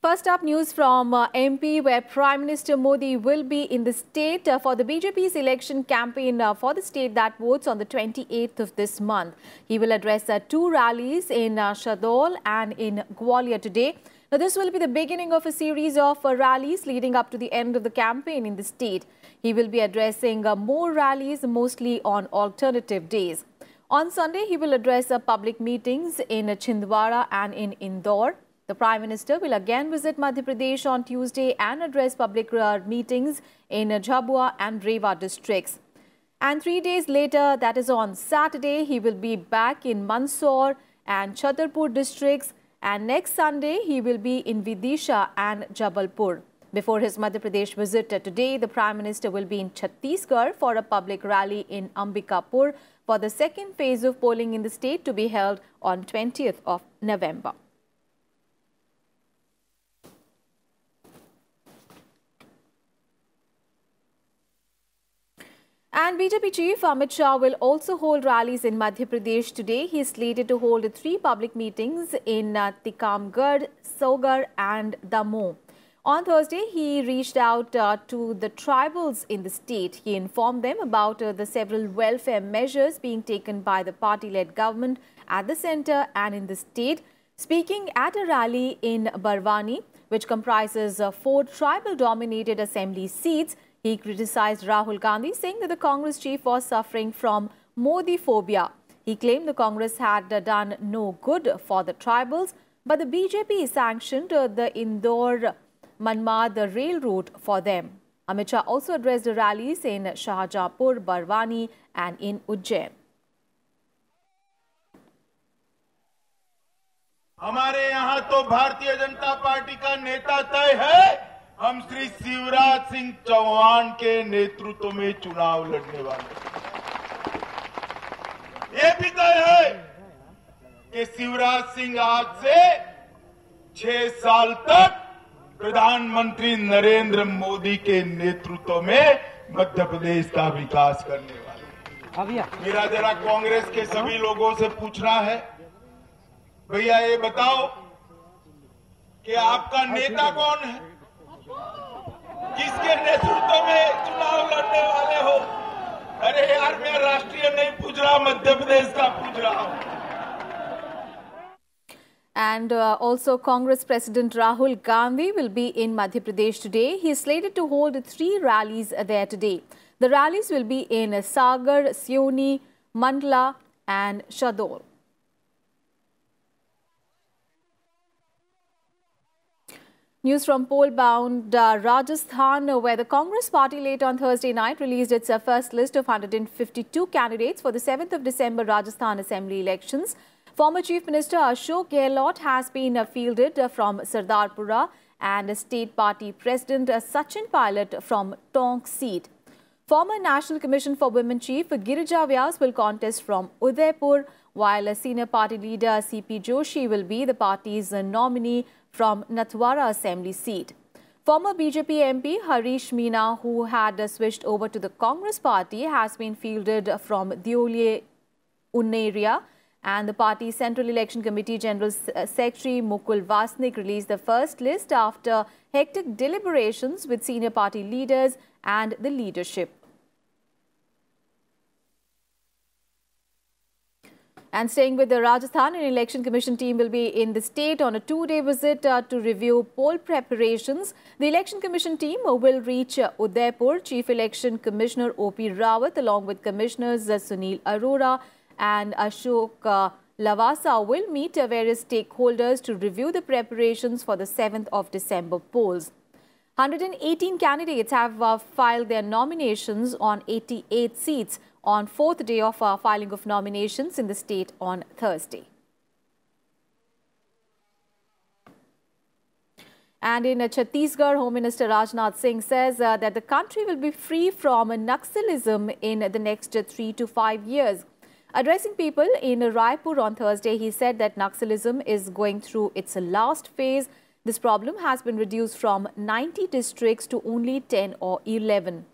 First up, news from MP, where Prime Minister Modi will be in the state for the BJP's election campaign for the state that votes on the 28th of this month. He will address two rallies in Shahdol and in Gwalior today. Now, this will be the beginning of a series of rallies leading up to the end of the campaign in the state. He will be addressing more rallies, mostly on alternative days. On Sunday, he will address public meetings in Chhindwara and in Indore. The Prime Minister will again visit Madhya Pradesh on Tuesday and address public meetings in Jhabua and Rewa districts. And 3 days later, that is on Saturday, he will be back in Mandsaur and Chhatarpur districts. And next Sunday, he will be in Vidisha and Jabalpur. Before his Madhya Pradesh visit today, the Prime Minister will be in Chhattisgarh for a public rally in Ambikapur for the second phase of polling in the state to be held on 20th of November. And BJP Chief Amit Shah will also hold rallies in Madhya Pradesh today. He is slated to hold 3 public meetings in Tikamgarh, Saugar and Damoh. On Thursday, he reached out to the tribals in the state. He informed them about the several welfare measures being taken by the party-led government at the centre and in the state. Speaking at a rally in Barwani, which comprises 4 tribal-dominated assembly seats, he criticized Rahul Gandhi, saying that the Congress chief was suffering from Modi phobia. He claimed the Congress had done no good for the tribals, but the BJP sanctioned the Indore-Manmad rail route for them. Amit Shah also addressed the rallies in Shahjahanpur, Barwani and in Ujjain. हमारे यहाँ तो Bharatiya Janata party का नेता तय है। हम श्री शिवराज सिंह चौहान के नेतृत्व में चुनाव लड़ने वाले। ये भी तय है कि शिवराज सिंह आज से 6 साल तक प्रधानमंत्री नरेंद्र मोदी के नेतृत्व में मध्य प्रदेश का विकास करने वाले। मेरा जरा कांग्रेस के सभी लोगों से पूछना है, भैया ये बताओ कि आपका नेता कौन है, किसके नेतृत्व में चुनाव लड़ने वाले हो? अरे यार, मैं राष्ट्रीय नहीं पूछ रहा, मध्य प्रदेश का पूछ रहा हूं। And also, Congress President Rahul Gandhi will be in Madhya Pradesh today. He is slated to hold 3 rallies there today. The rallies will be in Sagar, Sioni, Mandla and Shahdol. News from poll-bound Rajasthan, where the Congress party late on Thursday night released its first list of 152 candidates for the 7th of December Rajasthan Assembly elections. Former Chief Minister Ashok Gehlot has been fielded from Sardarpura and State Party President Sachin Pilot from Tonk seat. Former National Commission for Women Chief Girija Vyas will contest from Udaipur, while Senior Party Leader C.P. Joshi will be the party's nominee from Natwara Assembly seat. Former BJP MP Harish Meena, who had switched over to the Congress party, has been fielded from Deoli Uneria, and the party's Central Election Committee General Secretary Mukul Vasnik released the first list after hectic deliberations with senior party leaders and the leadership. And staying with the Rajasthan, an election commission team will be in the state on a 2-day visit to review poll preparations. The election commission team will reach Udaipur. Chief Election Commissioner O.P. Rawat, along with Commissioners Sunil Arora and Ashok Lavasa, will meet various stakeholders to review the preparations for the 7th of December polls. 118 candidates have filed their nominations on 88 seats on 4th day of filing of nominations in the state on Thursday. And in Chhattisgarh, Home Minister Rajnath Singh says that the country will be free from Naxalism in the next 3 to 5 years. Addressing people in Raipur on Thursday, he said that Naxalism is going through its last phase. This problem has been reduced from 90 districts to only 10 or 11.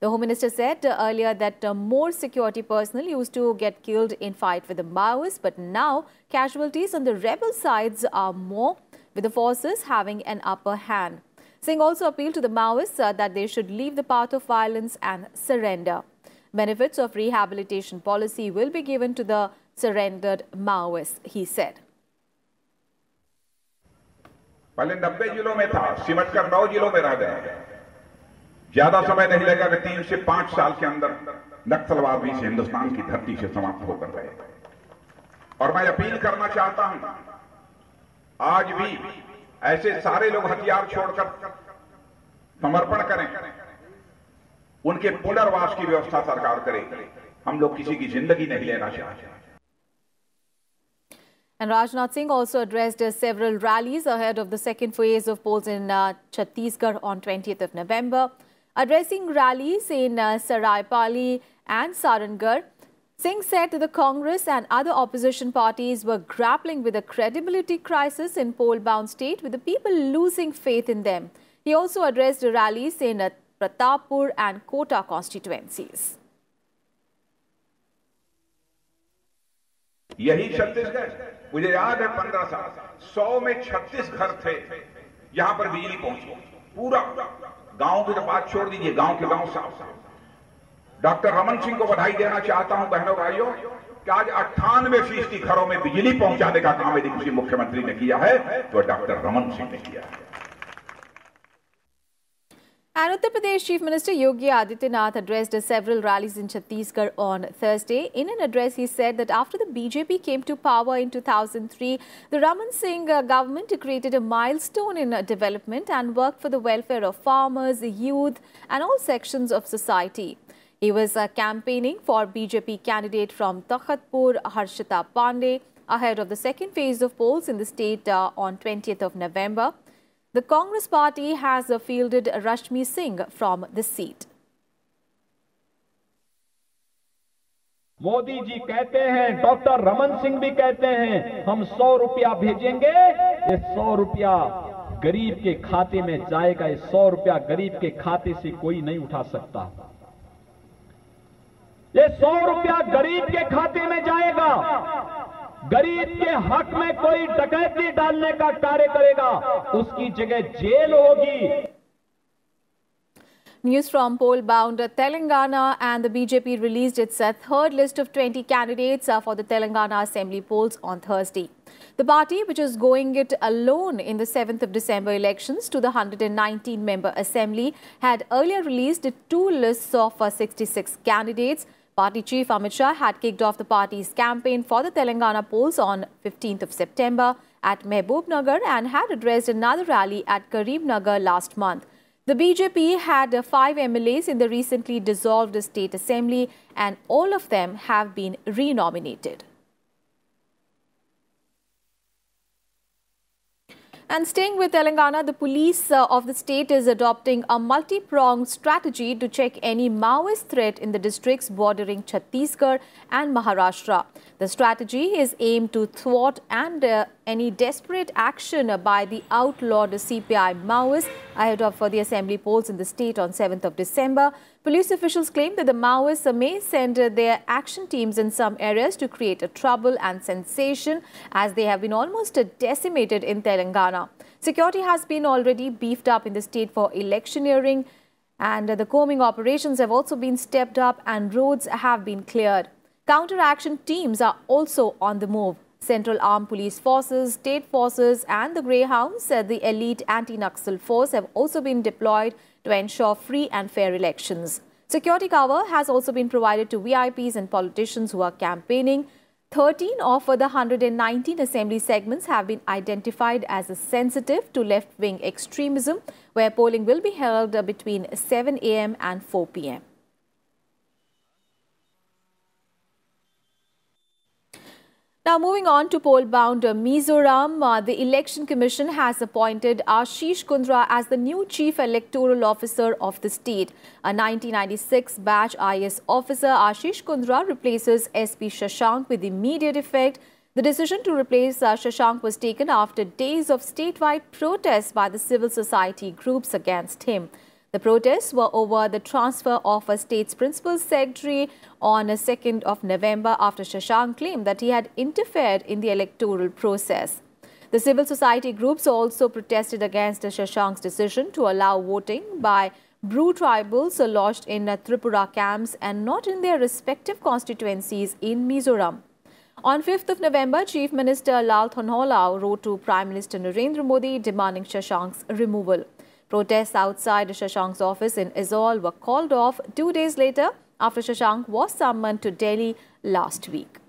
The Home Minister said earlier that more security personnel used to get killed in fight with the Maoists, but now casualties on the rebel sides are more. with the forces having an upper hand. Singh also appealed to the Maoists that they should leave the path of violence and surrender. Benefits of rehabilitation policy will be given to the surrendered Maoists, he said. पहले 90 जिलों में था, सिमट कर 9 जिलों में रह गए। ज्यादा समय नहीं लगेगा कि 3 से 5 साल के अंदर नक्सलवाद भी हिंदुस्तान की धरती से समाप्त होकर रहे। और मैं अपील करना चाहता हूं, आज भी ऐसे सारे लोग हथियार छोड़कर समर्पण करें, उनके पुनर्वास की व्यवस्था सरकार करे। हम लोग किसी की जिंदगी नहीं लेना चाहते। And Rajnath Singh also addressed several rallies ahead of the second phase of polls in Chhattisgarh on 20th of November. Addressing rallies in Saraipali and Sarangarh, Singh said that the Congress and other opposition parties were grappling with a credibility crisis in poll-bound state, with the people losing faith in them. He also addressed rallies in Pratappur and Kota constituencies. यही छत्तीसगढ़, मुझे याद है 15 साल, 100 में 36 घर थे, यहां पर बिजली पहुंची। पूरा गांव की तो बात छोड़ दीजिए, गांव के गांव साफ। डॉक्टर रमन सिंह को बधाई देना चाहता हूं बहनों भाइयों कि आज 98% घरों में बिजली पहुंचाने का काम यदि किसी मुख्यमंत्री ने किया है तो डॉक्टर रमन सिंह ने किया है। And Uttar Pradesh Chief Minister Yogi Adityanath addressed several rallies in Chhattisgarh on Thursday. In an address, he said that after the BJP came to power in 2003, the Raman Singh government created a milestone in development and worked for the welfare of farmers, youth and all sections of society. He was campaigning for BJP candidate from Takhatpur, Harshita Pandey, ahead of the second phase of polls in the state on 20th of November. The Congress party has fielded Rashmi Singh from this seat. Modi ji कहते हैं, doctor Raman Singh भी कहते हैं, हम 100 रुपया भेजेंगे, ये 100 रुपया गरीब के खाते में जाएगा। ये 100 रुपया गरीब के खाते से कोई नहीं उठा सकता। ये 100 रुपया गरीब के खाते में जाएगा। गरीब के हक में कोई डकैती डालने का कार्य करेगा, उसकी जगह जेल होगी। News from poll-bound Telangana, and the BJP released its third list of 20 candidates for the Telangana Assembly polls on Thursday. The party, which is going it alone in the 7th of December elections to the 119-member Assembly, had earlier released 2 lists of 66 candidates. Party Chief Amit Shah had kicked off the party's campaign for the Telangana polls on 15th of September at Mehboob Nagar and had addressed another rally at Kareem Nagar last month. The BJP had 5 MLAs in the recently dissolved State Assembly, and all of them have been re-nominated. And staying with Telangana, the police of the state is adopting a multi-pronged strategy to check any Maoist threat in the districts bordering Chhattisgarh and Maharashtra. The strategy is aimed to thwart any desperate action by the outlawed CPI Maoists ahead of the assembly polls in the state on 7th of December. Police officials claim that the Maoists may send their action teams in some areas to create a trouble and sensation, as they have been almost decimated in Telangana. Security has been already beefed up in the state for electioneering, and the combing operations have also been stepped up and roads have been cleared. Counter-action teams are also on the move. Central Armed Police Forces, State Forces and the Greyhounds, the elite anti-Naxal force, have also been deployed to ensure free and fair elections. Security cover has also been provided to VIPs and politicians who are campaigning. 13 of the 119 assembly segments have been identified as sensitive to left-wing extremism, where polling will be held between 7 a.m. and 4 p.m. Now moving on to poll-bound Mizoram, the Election Commission has appointed Ashish Kundra as the new Chief Electoral Officer of the state. A 1996 batch IS officer, Ashish Kundra replaces SP Shashank with immediate effect. The decision to replace Shashank was taken after days of statewide protests by the civil society groups against him. The protests were over the transfer of a state's principal secretary on 2nd of November after Shashank claimed that he had interfered in the electoral process. The civil society groups also protested against Shashank's decision to allow voting by Bru tribals lodged in Tripura camps and not in their respective constituencies in Mizoram. On 5th of November, Chief Minister Lal Thanawala wrote to Prime Minister Narendra Modi demanding Shashank's removal. Protests outside Shashank's office in Aizawl were called off 2 days later after Shashank was summoned to Delhi last week.